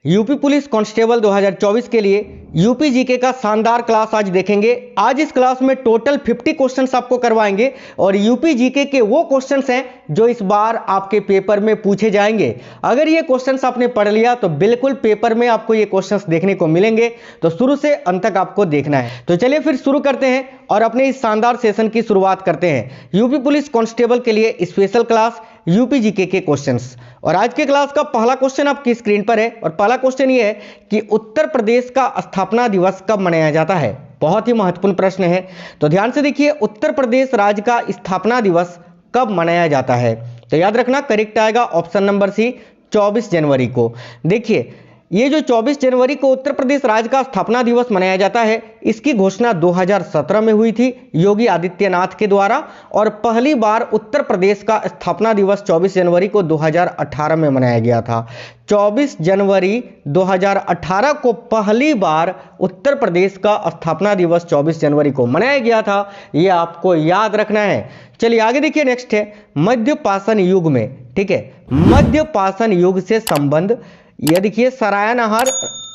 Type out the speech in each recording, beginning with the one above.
UP police constable 2024 के लिए UP GK का शानदार क्लास आज देखेंगे। आज इस क्लास में टोटल 50 क्वेश्चंस आपको करवाएंगे और यूपी जीके के वो क्वेश्चंस हैं जो इस बार आपके पेपर में पूछे जाएंगे। अगर ये क्वेश्चंस आपने पढ़ लिया तो बिल्कुल पेपर में आपको ये क्वेश्चंस देखने को मिलेंगे, तो शुरू से अंत तक आपको देखना है। तो चलिए फिर शुरू करते हैं और अपने इस शानदार सेशन की शुरुआत करते हैं। यूपी पुलिस कांस्टेबल के लिए स्पेशल क्लास यूपी जीके के क्वेश्चंस। और आज के क्लास का पहला क्वेश्चन आपकी स्क्रीन पर है और पहला क्वेश्चन ये है कि उत्तर प्रदेश का स्थापना दिवस कब मनाया जाता है। बहुत ही महत्वपूर्ण प्रश्न है, तो ध्यान से देखिए, उत्तर प्रदेश राज्य का स्थापना दिवस कब मनाया जाता है। तो याद रखना करेक्ट आएगा ऑप्शन नंबर सी, 24 जनवरी को। देखिए ये जो 24 जनवरी को उत्तर प्रदेश राज्य का स्थापना दिवस मनाया जाता है, इसकी घोषणा 2017 में हुई थी योगी आदित्यनाथ के द्वारा, और पहली बार उत्तर प्रदेश का स्थापना दिवस 24 जनवरी को 2018 में मनाया गया था। 24 जनवरी 2018 को पहली बार उत्तर प्रदेश का स्थापना दिवस 24 जनवरी को मनाया गया था, ये आपको याद रखना है। चलिए आगे देखिए, नेक्स्ट है मध्य पाषाण युग में। ठीक है, मध्य पाषाण युग से संबंध, ये देखिए सराय नाहर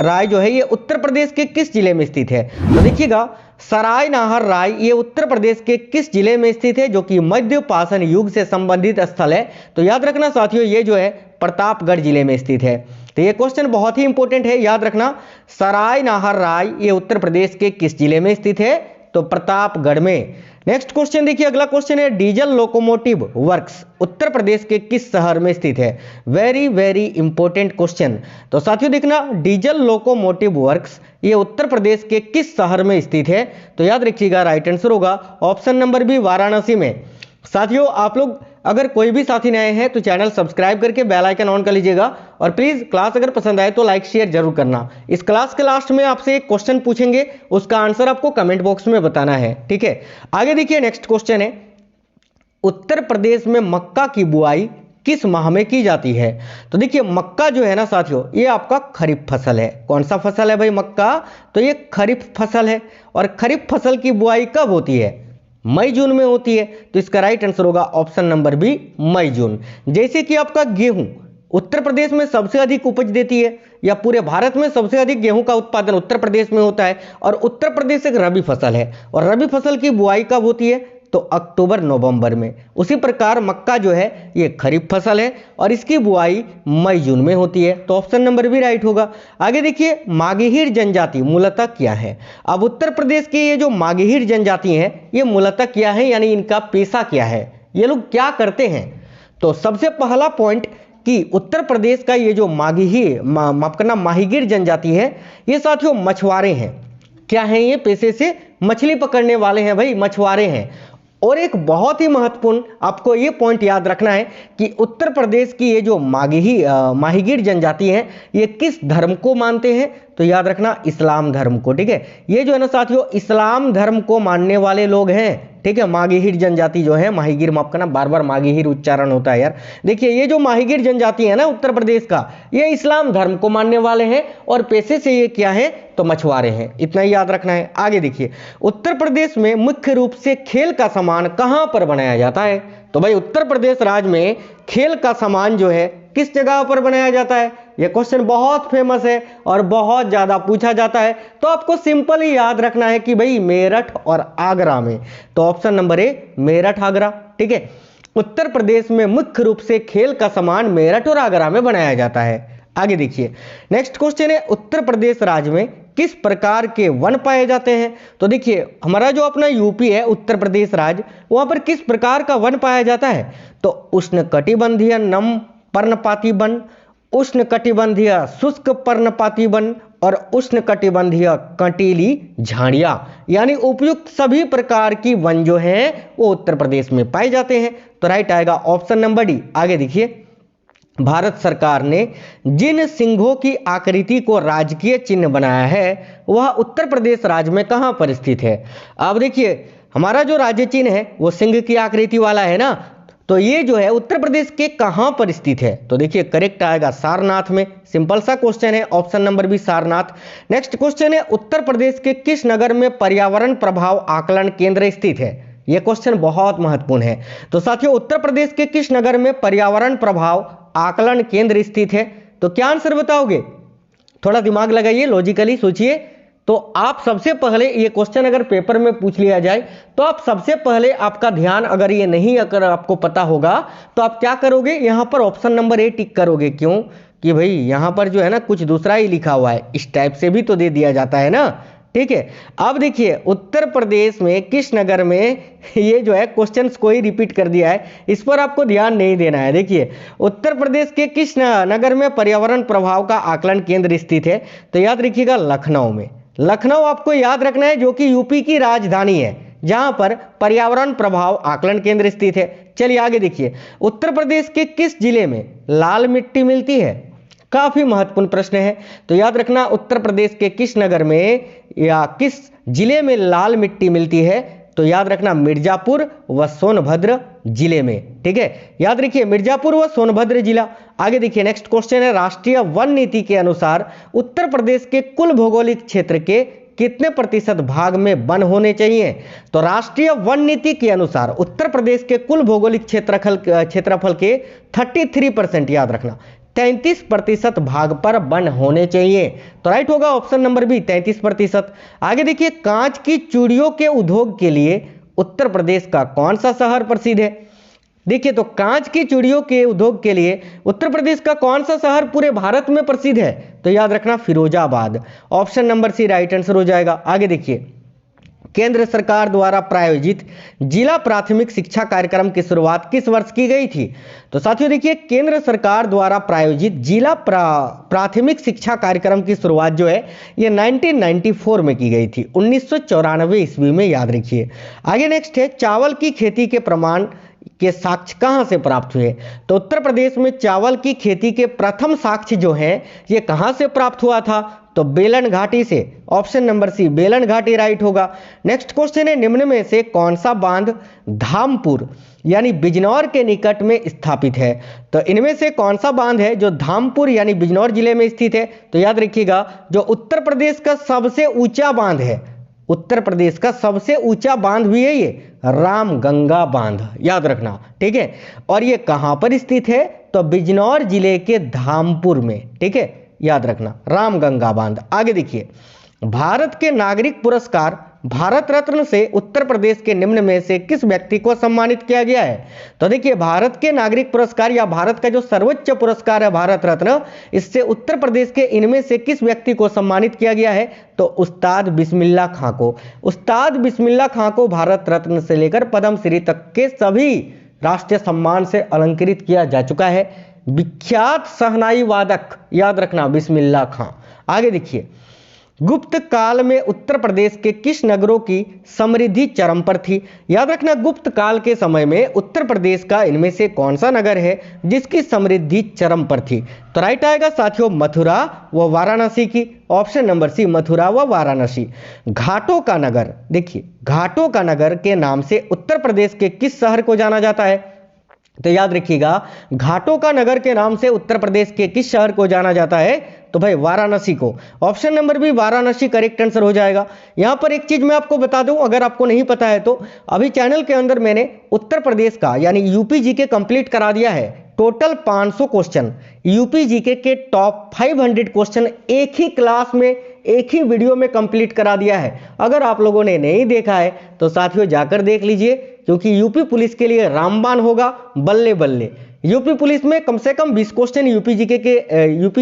राय जो है ये उत्तर प्रदेश के किस जिले में स्थित है। तो देखिएगा सराय नाहर राय ये उत्तर प्रदेश के किस जिले में स्थित है, जो कि मध्य पाषाण युग से संबंधित स्थल है। तो याद रखना साथियों, ये जो है प्रतापगढ़ जिले में स्थित है। तो ये क्वेश्चन बहुत ही इंपॉर्टेंट है, याद रखना सराय नाहर राय ये उत्तर प्रदेश के किस जिले में स्थित है, तो प्रतापगढ़ में। नेक्स्ट क्वेश्चन देखिए, अगला क्वेश्चन है diesel locomotive works Uttar Pradesh के किस शहर में स्थित है। Very very important question. तो साथियों देखना, डीजल लोकोमोटिव वर्क्स ये उत्तर प्रदेश के किस शहर में स्थित है। तो याद रखिएगा राइट आंसर होगा ऑप्शन नंबर बी, वाराणसी में। साथियों आप लोग अगर कोई भी साथी नए हैं तो चैनल सब्सक्राइब करके बेल आइकन ऑन कर लीजिएगा, और प्लीज क्लास अगर पसंद आए तो लाइक शेयर जरूर करना। इस क्लास के लास्ट में आपसे एक क्वेश्चन पूछेंगे, उसका आंसर आपको कमेंट बॉक्स में बताना है। ठीक है, आगे देखिए नेक्स्ट क्वेश्चन है उत्तर प्रदेश में मक्का की बुआई किस माह में की जाती है। तो देखिए मक्का जो है ना साथियों, ये आपका खरीफ फसल है। कौन सा फसल है भाई मक्का, तो ये खरीफ फसल है। और खरीफ फसल की बुआई कब होती है, मई जून में होती है। तो इसका राइट आंसर होगा ऑप्शन नंबर बी, मई जून। जैसे कि आपका गेहूं उत्तर प्रदेश में सबसे अधिक उपज देती है, या पूरे भारत में सबसे अधिक गेहूं का उत्पादन उत्तर प्रदेश में होता है, और उत्तर प्रदेश एक रबी फसल है, और रबी फसल की बुआई कब होती है, तो अक्टूबर नवंबर में। उसी प्रकार मक्का जो है ये खरीफ फसल है और इसकी बुआई मई जून में होती है। तो ऑप्शन नंबर भी राइट होगा। आगे देखिए मागहीर जनजाति मूलतः क्या है। अब उत्तर प्रदेश की ये जो मागहीर जनजाति हैं ये मूलतः क्या है, यानी इनका पेशा क्या है, ये लोग क्या करते हैं। तो सबसे पहला पॉइंट कि उत्तर प्रदेश का ये जो माहीगीर जनजाति है ये साथियों मछुआरे हैं। क्या है ये, पेशे से मछली पकड़ने वाले हैं भाई, मछुआरे हैं। और एक बहुत ही महत्वपूर्ण आपको ये पॉइंट याद रखना है कि उत्तर प्रदेश की ये जो माहीगीर जनजाति है ये किस धर्म को मानते हैं। तो याद रखना इस्लाम धर्म को। ठीक है, ये जो है ना साथियों इस्लाम धर्म को मानने वाले लोग हैं। ठीक है, मागहीर जनजाति जो है, माहीगीर माफ करना, बार बार मागहीर उच्चारण होता है यार। देखिए ये जो माहीगीर जनजाति है ना उत्तर प्रदेश का, ये इस्लाम धर्म को मानने वाले हैं और पेशे से ये क्या है, तो मछुआरे हैं। इतना ही याद रखना है। आगे देखिए उत्तर प्रदेश में मुख्य रूप से खेल का सामान कहां पर बनाया जाता है। तो भाई उत्तर प्रदेश राज्य में खेल का सामान जो है किस जगह पर बनाया जाता है। यह क्वेश्चन बहुत फेमस है और बहुत ज्यादा पूछा जाता है। तो आपको सिंपल ही याद रखना है कि भाई मेरठ और आगरा में। तो ऑप्शन नंबर ए, मेरठ आगरा। ठीक है, उत्तर प्रदेश में मुख्य रूप से खेल का सामान मेरठ और आगरा में बनाया जाता है। आगे देखिए नेक्स्ट क्वेश्चन है उत्तर प्रदेश राज्य में किस प्रकार के वन पाए जाते हैं। तो देखिए हमारा जो अपना यूपी है उत्तर प्रदेश राज्य, वहां पर किस प्रकार का वन पाया जाता है। तो उष्णकटिबंधीय नम पर्णपाती वन, उष्णकटिबंधीय शुष्क पर्णपाती वन और उष्णकटिबंधीय कंटीली झाड़ियां, यानी उपयुक्त सभी प्रकार की वन जो हैं वो उत्तर प्रदेश में पाए जाते हैं। तो राइट आएगा ऑप्शन नंबर डी। आगे देखिए भारत सरकार ने जिन सिंहों की आकृति को राजकीय चिन्ह बनाया है वह उत्तर प्रदेश राज्य में कहां पर स्थित है। अब देखिए हमारा जो राज्य चिन्ह है वो सिंह की आकृति वाला है ना, तो ये जो है उत्तर प्रदेश के कहां पर स्थित है। तो देखिए करेक्ट आएगा सारनाथ में। सिंपल सा क्वेश्चन है, option number B Sarnath. Next question है उत्तर प्रदेश के किस नगर में पर्यावरण प्रभाव आकलन केंद्र स्थित है। यह क्वेश्चन बहुत महत्वपूर्ण है। तो साथियों उत्तर प्रदेश के किस नगर में पर्यावरण प्रभाव आकलन केंद्र स्थित है। तो क्या आंसर बताओगे, थोड़ा दिमाग लगाइए, लॉजिकली सोचिए। तो आप सबसे पहले ये क्वेश्चन अगर पेपर में पूछ लिया जाए तो आप सबसे पहले आपका ध्यान, अगर ये नहीं अगर आपको पता होगा तो आप क्या करोगे, यहां पर ऑप्शन नंबर ए टिक करोगे। क्यों कि भाई यहां पर जो है ना कुछ दूसरा ही लिखा हुआ है, इस टाइप से भी तो दे दिया जाता है ना। ठीक है, अब देखिए उत्तर प्रदेश में किस नगर में, ये जो है क्वेश्चंस को ही रिपीट कर दिया है, इस पर आपको ध्यान नहीं देना है। देखिए उत्तर प्रदेश के किस नगर में पर्यावरण प्रभाव का आकलन केंद्र स्थित है, तो याद रखिएगा लखनऊ में। लखनऊ आपको याद रखना है, जो कि यूपी की राजधानी है, जहां पर पर्यावरण प्रभाव आकलन केंद्र स्थित है। चलिए आगे देखिए, उत्तर प्रदेश के किस जिले में लाल मिट्टी मिलती है, काफी महत्वपूर्ण प्रश्न है। तो याद रखना उत्तर प्रदेश के किस नगर में या किस जिले में लाल मिट्टी मिलती है, तो याद रखना मिर्जापुर व सोनभद्र जिले में। ठीक है, याद रखिए मिर्जापुर व सोनभद्र जिला। आगे देखिए नेक्स्ट क्वेश्चन है, राष्ट्रीय वन नीति के अनुसार उत्तर प्रदेश के कुल भौगोलिक क्षेत्र के कितने प्रतिशत भाग में वन होने चाहिए। तो राष्ट्रीय वन नीति के अनुसार उत्तर प्रदेश के कुल भौगोलिक क्षेत्रफल के 33%, याद रखना 33% भाग पर वन होने चाहिए। तो राइट होगा ऑप्शन नंबर बी 33%। आगे देखिए, कांच की चूड़ियों के उद्योग के लिए उत्तर प्रदेश का कौन सा शहर प्रसिद्ध है। देखिए तो कांच की चूड़ियों के उद्योग के लिए उत्तर प्रदेश का कौन सा शहर पूरे भारत में प्रसिद्ध है, तो याद रखना Firozabad. Option number C right answer हो जाएगा। आगे देखिए, केंद्र सरकार द्वारा प्रायोजित जिला प्राथमिक शिक्षा कार्यक्रम की शुरुआत किस वर्ष की गई थी। तो साथियों देखिए, केंद्र सरकार द्वारा प्रायोजित जिला प्राथमिक शिक्षा कार्यक्रम की शुरुआत जो है ये 1994 में की गई थी, 1994 ईस्वी में, याद रखिए। आगे नेक्स्ट है, चावल की खेती के प्रमाण के साक्ष्य कहां से प्राप्त हुए। तो उत्तर प्रदेश में चावल की खेती के प्रथम साक्ष्य जो है ये कहां से प्राप्त हुआ था, तो बेलन घाटी से। ऑप्शन नंबर सी बेलन घाटी राइट होगा। नेक्स्ट क्वेश्चन है, निम्न में से कौन सा बांध धामपुर यानी बिजनौर के निकट में स्थापित है। तो इनमें से कौन सा बांध है जो धामपुर यानी बिजनौर जिले में स्थित है। तो याद रखिएगा जो उत्तर प्रदेश का सबसे ऊंचा बांध है, उत्तर प्रदेश का सबसे ऊंचा बांध भी है ये रामगंगा बांध, याद रखना। ठीक है, और ये कहां पर स्थित है, तो बिजनौर जिले के धामपुर में। ठीक है, याद रखना रामगंगा बांध। आगे देखिए, भारत के नागरिक पुरस्कार भारत रत्न से उत्तर प्रदेश के निम्न में से किस व्यक्ति को सम्मानित किया गया है। तो देखिए भारत के नागरिक पुरस्कार या भारत का जो सर्वोच्च पुरस्कार है भारत रत्न, इससे उत्तर प्रदेश के इनमें से किस व्यक्ति को सम्मानित किया गया है, तो उस्ताद बिस्मिल्लाह खां को। उस्ताद बिस्मिल्लाह खां को भारत रत्न से लेकर पद्मश्री तक के सभी राष्ट्रीय सम्मान से अलंकृत किया जा चुका है। विख्यात शहनाई वादक, याद रखना बिस्मिल्लाह खां। आगे देखिए, गुप्त काल में उत्तर प्रदेश के किस नगरों की समृद्धि चरम पर थी। याद रखना गुप्त काल के समय में उत्तर प्रदेश का इनमें से कौन सा नगर है जिसकी समृद्धि चरम पर थी। तो राइट आएगा साथियों मथुरा व वाराणसी की। ऑप्शन नंबर सी मथुरा व वाराणसी। घाटों का नगर, देखिए घाटों का नगर के नाम से उत्तर प्रदेश के किस शहर को जाना जाता है। तो याद रखिएगा घाटों का नगर के नाम से उत्तर प्रदेश के किस शहर को जाना जाता है, तो भाई वाराणसी को। Option number B Varanasi correct answer हो जाएगा। यहां पर एक चीज मैं आपको बता दूं, अगर आपको नहीं पता है तो अभी चैनल के अंदर मैंने उत्तर प्रदेश का यानी यूपी जीके कंप्लीट करा दिया है। टोटल 500 क्वेश्चन यूपी जीके के टॉप 500 क्वेश्चन एक ही क्लास में एक ही वीडियो में कंप्लीट करा दिया है। अगर आप लोगों ने नहीं देखा है तो साथियों जाकर देख लीजिए, क्योंकि यूपी पुलिस के लिए रामबाण होगा बल्ले बल्ले। यूपी पुलिस में कम से कम 20 क्वेश्चन यूपी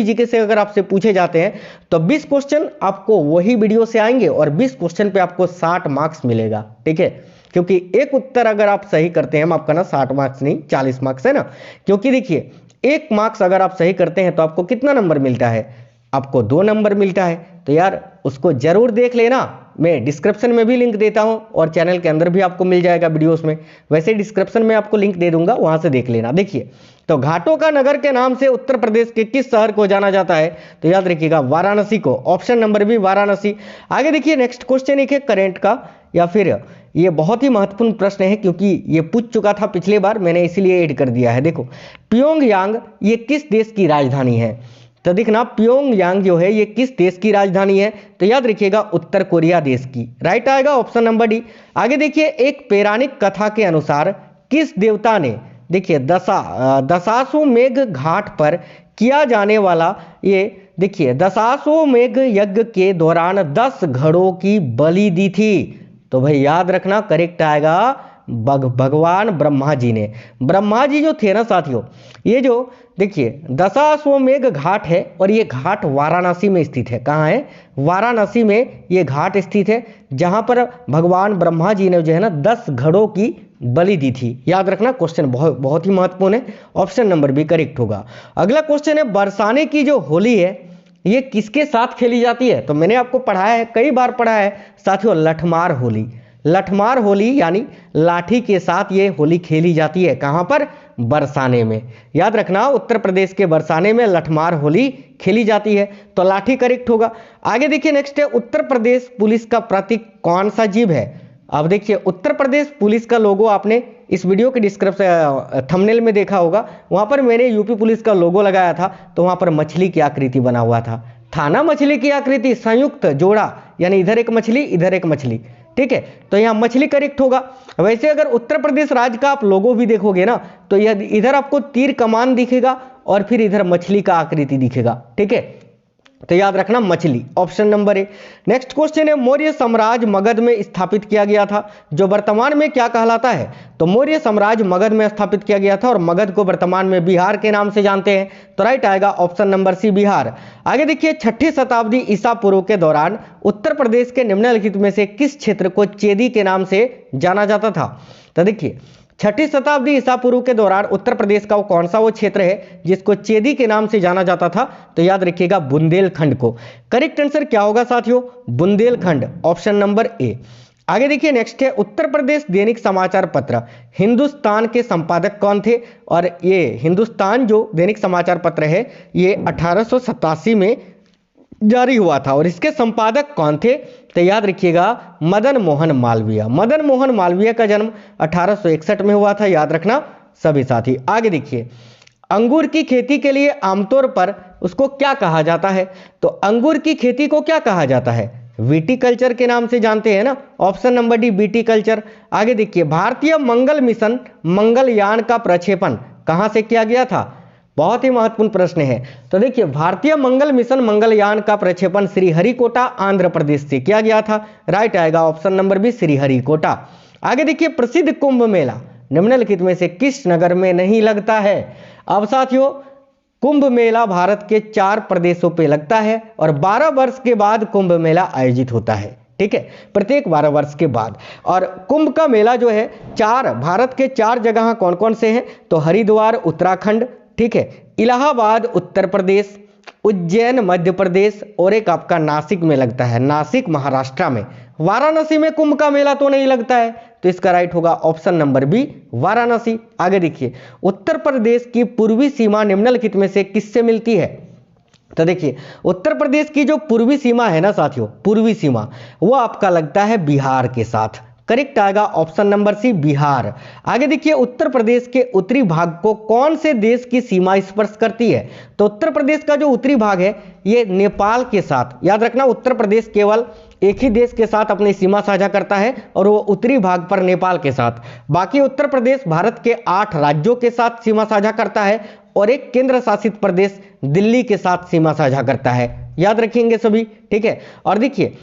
जीके से अगर आपसे पूछे जाते हैं तो 20 क्वेश्चन आपको वही वीडियो से आएंगे और 20 क्वेश्चन पे आपको 60 मार्क्स मिलेगा। ठीक है, क्योंकि एक उत्तर अगर आप सही करते हैं, हम आपका ना 60 मार्क्स नहीं 40 मार्क्स है ना, क्योंकि देखिए 1 मार्क्स अगर आप सही करते हैं तो आपको कितना नंबर मिलता है, आपको 2 नंबर मिलता है। तो यार उसको जरूर देख लेना, मैं डिस्क्रिप्शन में भी लिंक देता हूं और चैनल के अंदर भी आपको मिल जाएगा वीडियोस में, वैसे डिस्क्रिप्शन में आपको लिंक दे दूंगा, वहां से देख लेना। देखिए तो घाटों का नगर के नाम से उत्तर प्रदेश के किस शहर को जाना जाता है, तो याद रखिएगा वाराणसी को। Option number B Varanasi. आगे देखिए नेक्स्ट क्वेश्चन एक है करेंट का, या फिर ये बहुत ही महत्वपूर्ण प्रश्न है क्योंकि ये पूछ चुका था पिछली बार, मैंने इसीलिए ऐड कर दिया है। देखो प्योंगयांग ये किस देश की राजधानी है। तो देखना प्योंगयांग जो है ये किस देश की राजधानी है, तो याद रखिएगा उत्तर कोरिया देश की। राइट आएगा ऑप्शन नंबर डी। आगे देखिए एक पौराणिक कथा के अनुसार किस देवता ने, देखिए दशाश्वमेध घाट पर किया जाने वाला ये देखिए, दशाश्वमेध यज्ञ के दौरान 10 घड़ों की बलि दी थी। तो भाई याद रखना करेक्ट आएगा भगवान ब्रह्मा जी ने। ब्रह्मा जी जो थे ना साथियों, ये जो देखिए दशाश्वमेध घाट है और ये घाट वाराणसी में स्थित है। कहाँ है? वाराणसी में ये घाट स्थित है, जहां पर भगवान ब्रह्मा जी ने जो है ना 10 घड़ों की बलि दी थी। याद रखना, क्वेश्चन बहुत ही महत्वपूर्ण है। ऑप्शन नंबर बी करेक्ट होगा। अगला क्वेश्चन है, बरसाने की जो होली है ये किसके साथ खेली जाती है? तो मैंने आपको पढ़ाया है, कई बार पढ़ा है साथियों, लठमार होली। लठमार होली यानी लाठी के साथ ये होली खेली जाती है। कहां पर? बरसाने में। याद रखना, उत्तर प्रदेश के बरसाने में लठमार होली खेली जाती है। तो लाठी करेक्ट होगा। आगे देखिए, नेक्स्ट है, उत्तर प्रदेश पुलिस का प्रतीक कौन सा जीव है? अब देखिए, उत्तर प्रदेश पुलिस का लोगो आपने इस वीडियो के डिस्क्रिप्शन थंबनेल में देखा होगा। वहां पर मैंने यूपी पुलिस का लोगो लगाया था, तो वहां पर मछली की आकृति बना हुआ था ना, मछली की आकृति, संयुक्त जोड़ा, यानी इधर एक मछली इधर एक मछली। ठीक है, तो यहाँ मछली करेक्ट होगा। वैसे अगर उत्तर प्रदेश राज्य का आप लोगो भी देखोगे ना, तो यह इधर आपको तीर कमान दिखेगा और फिर इधर मछली का आकृति दिखेगा। ठीक है, तो याद रखना मछली, ऑप्शन नंबर ए। नेक्स्ट क्वेश्चन है, मौर्य साम्राज्य मगध में स्थापित किया गया था, जो वर्तमान में क्या कहलाता है? तो मौर्य साम्राज्य मगध में स्थापित किया गया था और मगध को वर्तमान में बिहार के नाम से जानते हैं। तो राइट आएगा ऑप्शन नंबर सी, बिहार। आगे देखिए, 6ठी शताब्दी ईसा पूर्व के दौरान उत्तर प्रदेश के निम्नलिखित में से किस क्षेत्र को चेदी के नाम से जाना जाता था? तो देखिए, 6ठी शताब्दी ईसा पूर्व के दौरान उत्तर प्रदेश का कौन सा वो क्षेत्र है जिसको चेदी के नाम से जाना जाता था? तो याद रखिएगा बुंदेलखंड को। करेक्ट आंसर क्या होगा साथियों? बुंदेलखंड, ऑप्शन नंबर ए। आगे देखिए, नेक्स्ट है, उत्तर प्रदेश दैनिक समाचार पत्र हिंदुस्तान के संपादक कौन थे? और ये हिंदुस्तान जो दैनिक समाचार पत्र है ये 1887 में जारी हुआ था और इसके संपादक कौन थे? तो याद रखिएगा मदन मोहन मालवीय। मदन मोहन मालवीय का जन्म 1861 में हुआ था। याद रखना सभी साथी। आगे देखिए, अंगूर की खेती के लिए आमतौर पर उसको क्या कहा जाता है? तो अंगूर की खेती को क्या कहा जाता है? विटीकल्चर के नाम से जानते हैं ना, ऑप्शन नंबर डी विटीकल्चर। आगे देखिए, भारतीय मंगल मिशन मंगलयान का प्रक्षेपण कहां से किया गया था? बहुत ही महत्वपूर्ण प्रश्न है। तो देखिए, भारतीय मंगल मिशन मंगलयान का प्रक्षेपण श्रीहरिकोटा आंध्र प्रदेश से किया गया था। राइट आएगा ऑप्शन नंबर बी, श्रीहरिकोटा। आगे देखिए, प्रसिद्ध कुंभ मेला निम्नलिखित में से किस नगर में नहीं लगता है? अब साथियों, कुंभ मेला भारत के 4 प्रदेशों पे लगता है और 12 वर्ष के बाद कुंभ मेला आयोजित होता है। ठीक है, प्रत्येक 12 वर्ष के बाद। और कुंभ का मेला जो है भारत के 4 जगह कौन कौन से हैं? तो हरिद्वार उत्तराखंड, ठीक है, इलाहाबाद उत्तर प्रदेश, उज्जैन मध्य प्रदेश और एक आपका नासिक में लगता है, नासिक महाराष्ट्र में। वाराणसी में कुंभ का मेला तो नहीं लगता है, तो इसका राइट होगा ऑप्शन नंबर बी, वाराणसी। आगे देखिए, उत्तर प्रदेश की पूर्वी सीमा निम्नलिखित में से किससे मिलती है? तो देखिए, उत्तर प्रदेश की जो पूर्वी सीमा है ना साथियों, पूर्वी सीमा, वो आपका लगता है बिहार के साथ। करेक्ट आएगा ऑप्शन नंबर सी, बिहार। आगे देखिए, उत्तर प्रदेश के उत्तरी भाग को कौन से देश की सीमा स्पर्श करती है? तो उत्तर प्रदेश का जो उत्तरी भाग है ये नेपाल के साथ। याद रखना, उत्तर प्रदेश केवल एक ही देश के साथ अपनी सीमा साझा करता है और वो उत्तरी भाग पर नेपाल के साथ। बाकी उत्तर प्रदेश भारत के 8 राज्यों के साथ सीमा साझा करता है और एक केंद्र शासित प्रदेश दिल्ली के साथ सीमा साझा करता है। याद रखेंगे सभी, ठीक है। और देखिए,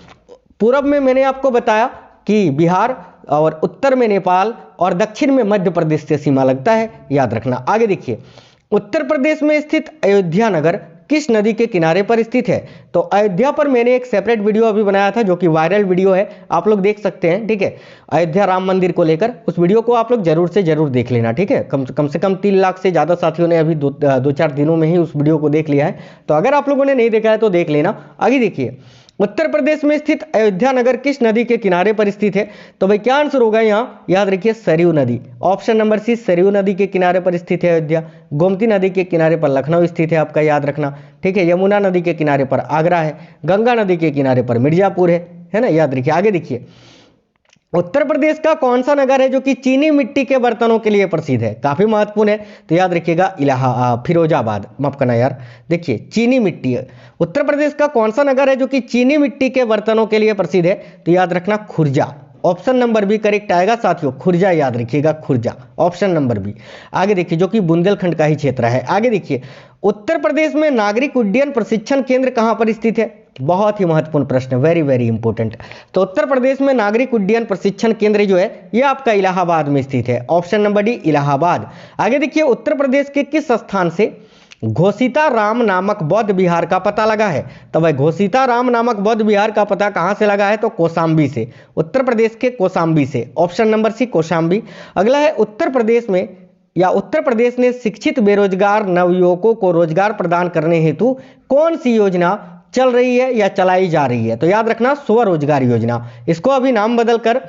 पूर्व में मैंने आपको बताया कि बिहार और उत्तर में नेपाल और दक्षिण में मध्य प्रदेश से सीमा लगता है। याद रखना। आगे देखिए, उत्तर प्रदेश में स्थित अयोध्या नगर किस नदी के किनारे पर स्थित है? तो अयोध्या पर मैंने एक सेपरेट वीडियो अभी बनाया था जो कि वायरल वीडियो है, आप लोग देख सकते हैं। ठीक है, अयोध्या राम मंदिर को लेकर उस वीडियो को आप लोग जरूर से जरूर देख लेना। ठीक है, कम से कम 3 लाख से ज़्यादा साथियों ने अभी 2-4 दिनों में ही उस वीडियो को देख लिया है। तो अगर आप लोगों ने नहीं देखा है तो देख लेना। आगे देखिए, उत्तर प्रदेश में स्थित अयोध्या नगर किस नदी के किनारे पर स्थित है? तो भाई क्या आंसर होगा यहाँ? याद रखिए, सरयू नदी। ऑप्शन नंबर सी, सरयू नदी के किनारे पर स्थित है अयोध्या। गोमती नदी के किनारे पर लखनऊ स्थित है आपका, याद रखना। ठीक है, यमुना नदी के किनारे पर आगरा है, गंगा नदी के किनारे पर मिर्जापुर है ना, याद रखिए। आगे देखिए, उत्तर प्रदेश का कौन सा नगर है जो कि चीनी मिट्टी के बर्तनों के लिए प्रसिद्ध है? काफी महत्वपूर्ण है, तो याद रखिएगा फिरोजाबाद। माफ करना यार, देखिए चीनी मिट्टी है। उत्तर प्रदेश का कौन सा नगर है जो कि चीनी मिट्टी के बर्तनों के लिए प्रसिद्ध है? तो याद रखना Khurja. Option number B correct आएगा साथियों। खुर्जा याद रखिएगा, खुर्जा, ऑप्शन नंबर बी। आगे देखिए, जो कि बुंदेलखंड का ही क्षेत्र है। आगे देखिए, उत्तर प्रदेश में नागरिक उड्डयन प्रशिक्षण केंद्र कहां पर स्थित है? बहुत ही महत्वपूर्ण प्रश्न, वेरी वेरी इंपॉर्टेंट। तो उत्तर प्रदेश में नागरिक उड्डयन प्रशिक्षण केंद्र जो है ये आपका इलाहाबाद में स्थित है, ऑप्शन नंबर डी इलाहाबाद। आगे देखिए, उत्तर प्रदेश के किस स्थान से घोषिता राम नामक बौद्ध विहार का पता लगा है? तो भाई घोषिता राम नामक बौद्ध विहार का पता कहां से लगा है? तो कौशाम्बी से, उत्तर प्रदेश के कौशाम्बी से, ऑप्शन नंबर सी कौशाम्बी। अगला है, उत्तर प्रदेश में या उत्तर प्रदेश ने शिक्षित बेरोजगार नवयुवकों को रोजगार प्रदान करने हेतु कौन सी योजना चल रही है या चलाई जा रही है? तो याद रखना स्वरोजगार योजना, इसको अभी नाम बदलकर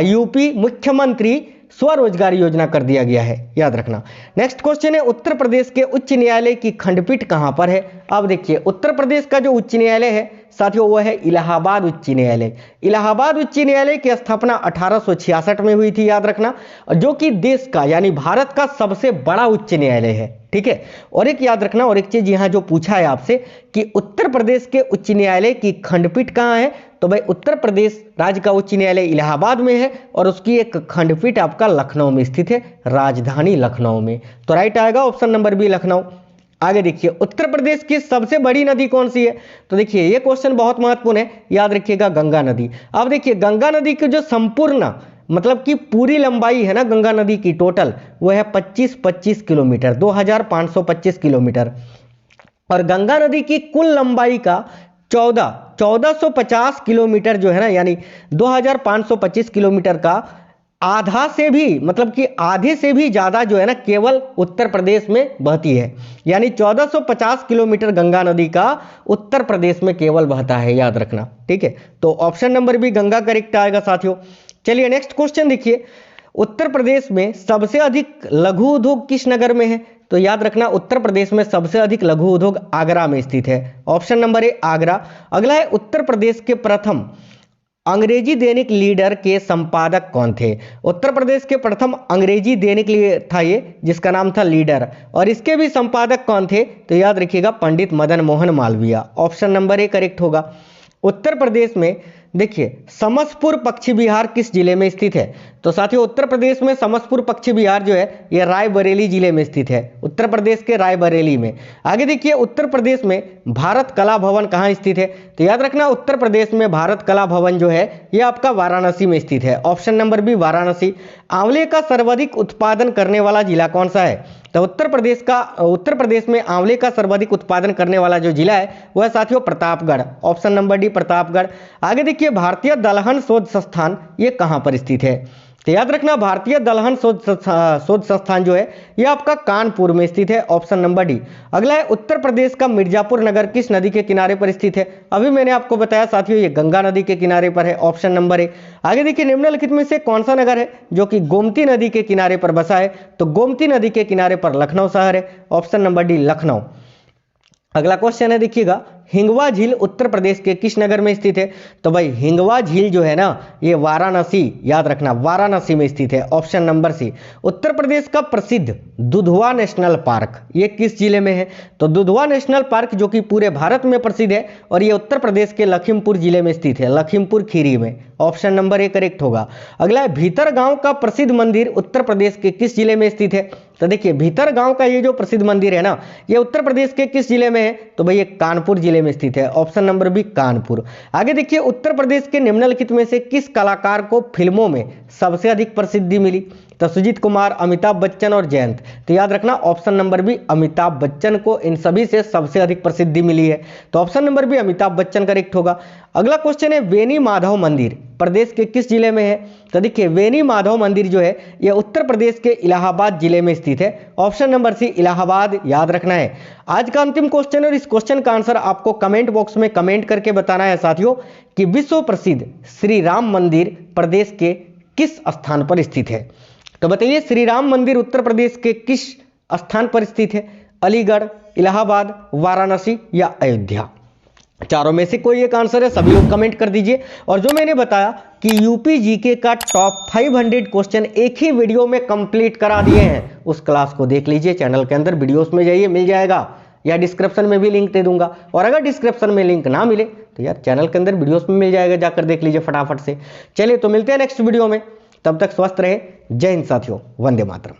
यूपी मुख्यमंत्री स्वरोजगार योजना कर दिया गया है, याद रखना। नेक्स्ट क्वेश्चन है, उत्तर प्रदेश के उच्च न्यायालय की खंडपीठ कहां पर है? अब देखिए, उत्तर प्रदेश का जो उच्च न्यायालय है साथियों वो है इलाहाबाद उच्च न्यायालय। इलाहाबाद उच्च न्यायालय की स्थापना 1866 में हुई थी, याद रखना, जो कि देश का यानी भारत का सबसे बड़ा उच्च न्यायालय है, ठीक है। और एक याद रखना, और एक चीज यहां जो पूछा है आपसे कि उत्तर प्रदेश के उच्च न्यायालय की खंडपीठ कहां है? तो भाई उत्तर प्रदेश राज्य का उच्च न्यायालय इलाहाबाद में है और उसकी एक खंडपीठ आपका लखनऊ में स्थित है, राजधानी लखनऊ में। तो राइट आएगा ऑप्शन नंबर बी लखनऊ। आगे देखिए, उत्तर प्रदेश की सबसे बड़ी नदी कौन सी है? तो देखिए ये क्वेश्चन बहुत महत्वपूर्ण है, याद रखिएगा गंगा नदी। अब देखिए, गंगा नदी की जो संपूर्ण मतलब कि पूरी लंबाई है ना गंगा नदी की टोटल, वो है 25 किलोमीटर, 2525 किलोमीटर। और गंगा नदी की कुल लंबाई का 1450 किलोमीटर जो है ना, यानी 2525 किलोमीटर का आधा से भी मतलब कि आधे से भी ज्यादा जो है ना केवल उत्तर प्रदेश में बहती है, यानी 1450 किलोमीटर गंगा नदी का उत्तर प्रदेश में केवल बहता है, याद रखना, ठीक है। तो option number B Ganga correct आएगा साथियों। चलिए नेक्स्ट क्वेश्चन देखिए, उत्तर प्रदेश में सबसे अधिक लघु उद्योग किस नगर में है? तो याद रखना, उत्तर प्रदेश में सबसे अधिक लघु उद्योग आगरा में स्थित है, ऑप्शन नंबर ए आगरा। अगला है, उत्तर प्रदेश के प्रथम अंग्रेजी दैनिक लीडर के संपादक कौन थे? उत्तर प्रदेश के प्रथम अंग्रेजी दैनिक था ये, जिसका नाम था लीडर, और इसके भी संपादक कौन थे? तो याद रखिएगा Pandit Madan Mohan Malviya, option number A correct होगा। उत्तर प्रदेश में देखिए, समसपुर पक्षी विहार किस जिले में स्थित है? तो साथियों उत्तर प्रदेश में समसपुर पक्षी विहार जो है ये रायबरेली जिले में स्थित है, उत्तर प्रदेश के रायबरेली में। आगे देखिए, उत्तर प्रदेश में भारत कला भवन कहाँ स्थित है? तो याद रखना, उत्तर प्रदेश में भारत कला भवन जो है ये आपका वाराणसी में स्थित है, ऑप्शन नंबर बी वाराणसी। आंवले का सर्वाधिक उत्पादन करने वाला जिला कौन सा है? तो उत्तर प्रदेश में आंवले का सर्वाधिक उत्पादन करने वाला जो जिला है वह साथियों Pratapgarh, option number D Pratapgarh. आगे देखिए, भारतीय दलहन शोध संस्थान ये कहां पर स्थित है? तो याद रखना, भारतीय दलहन शोध संस्थान जो है यह आपका कानपुर में स्थित है, ऑप्शन नंबर डी। अगला है, उत्तर प्रदेश का मिर्जापुर नगर किस नदी के किनारे पर स्थित है? अभी मैंने आपको बताया साथियों ये गंगा नदी के किनारे पर है, ऑप्शन नंबर ए। आगे देखिए, निम्नलिखित में से कौन सा नगर है जो कि गोमती नदी के किनारे पर बसा है? तो गोमती नदी के किनारे पर लखनऊ शहर है, ऑप्शन नंबर डी लखनऊ। अगला क्वेश्चन है देखिएगा, हिंगवा झील उत्तर प्रदेश के किस नगर में स्थित है? तो भाई हिंगवा झील जो है ना ये वाराणसी, याद रखना वाराणसी में स्थित है, ऑप्शन नंबर सी। उत्तर प्रदेश का प्रसिद्ध दुधवा नेशनल पार्क ये किस जिले में है? तो दुधवा नेशनल पार्क जो कि पूरे भारत में प्रसिद्ध है और ये उत्तर प्रदेश के लखीमपुर जिले में स्थित है, लखीमपुर खीरी में, ऑप्शन नंबर ए करेक्ट होगा। अगला है, भीतर गांव का प्रसिद्ध मंदिर उत्तर प्रदेश के किस जिले में स्थित है? तो देखिए, भीतर गांव का ये जो प्रसिद्ध मंदिर है ना ये उत्तर प्रदेश के किस जिले में है? तो भाई ये कानपुर जिले में स्थित है, ऑप्शन नंबर बी कानपुर। आगे देखिए, उत्तर प्रदेश के निम्नलिखित में से किस कलाकार को फिल्मों में सबसे अधिक प्रसिद्धि मिली? तो सुजीत कुमार, अमिताभ बच्चन और जयंत। तो याद रखना option number B Amitabh Bachchan को इन सभी से सबसे अधिक प्रसिद्धि मिली है, तो option number B Amitabh Bachchan correct होगा। अगला क्वेश्चन है, वेनी माधव मंदिर प्रदेश के किस जिले में है? तो देखिए, वेनी माधव मंदिर जो है यह उत्तर प्रदेश के इलाहाबाद जिले में स्थित है, ऑप्शन नंबर सी इलाहाबाद, याद रखना है। आज का अंतिम क्वेश्चन और इस क्वेश्चन का आंसर आपको कमेंट बॉक्स में कमेंट करके बताना है साथियों कि विश्व प्रसिद्ध श्री राम मंदिर प्रदेश के किस स्थान पर स्थित है? तो बताइए, श्री राम मंदिर उत्तर प्रदेश के किस स्थान पर स्थित है? अलीगढ़, इलाहाबाद, वाराणसी या अयोध्या? चारों में से कोई एक आंसर है, सभी लोग कमेंट कर दीजिए। और जो मैंने बताया कि यूपी जीके का टॉप 500 क्वेश्चन एक ही वीडियो में कंप्लीट करा दिए हैं, उस क्लास को देख लीजिए, चैनल के अंदर वीडियोस में जाइए, मिल जाएगा, या डिस्क्रिप्शन में भी लिंक दे दूंगा। और अगर डिस्क्रिप्शन में लिंक ना मिले तो यार चैनल के अंदर वीडियोस में मिल जाएगा, जाकर देख लीजिए फटाफट से। चलिए तो मिलते हैं नेक्स्ट वीडियो में, तब तक स्वस्थ रहे। जय हिंद साथियों, वंदे मातरम।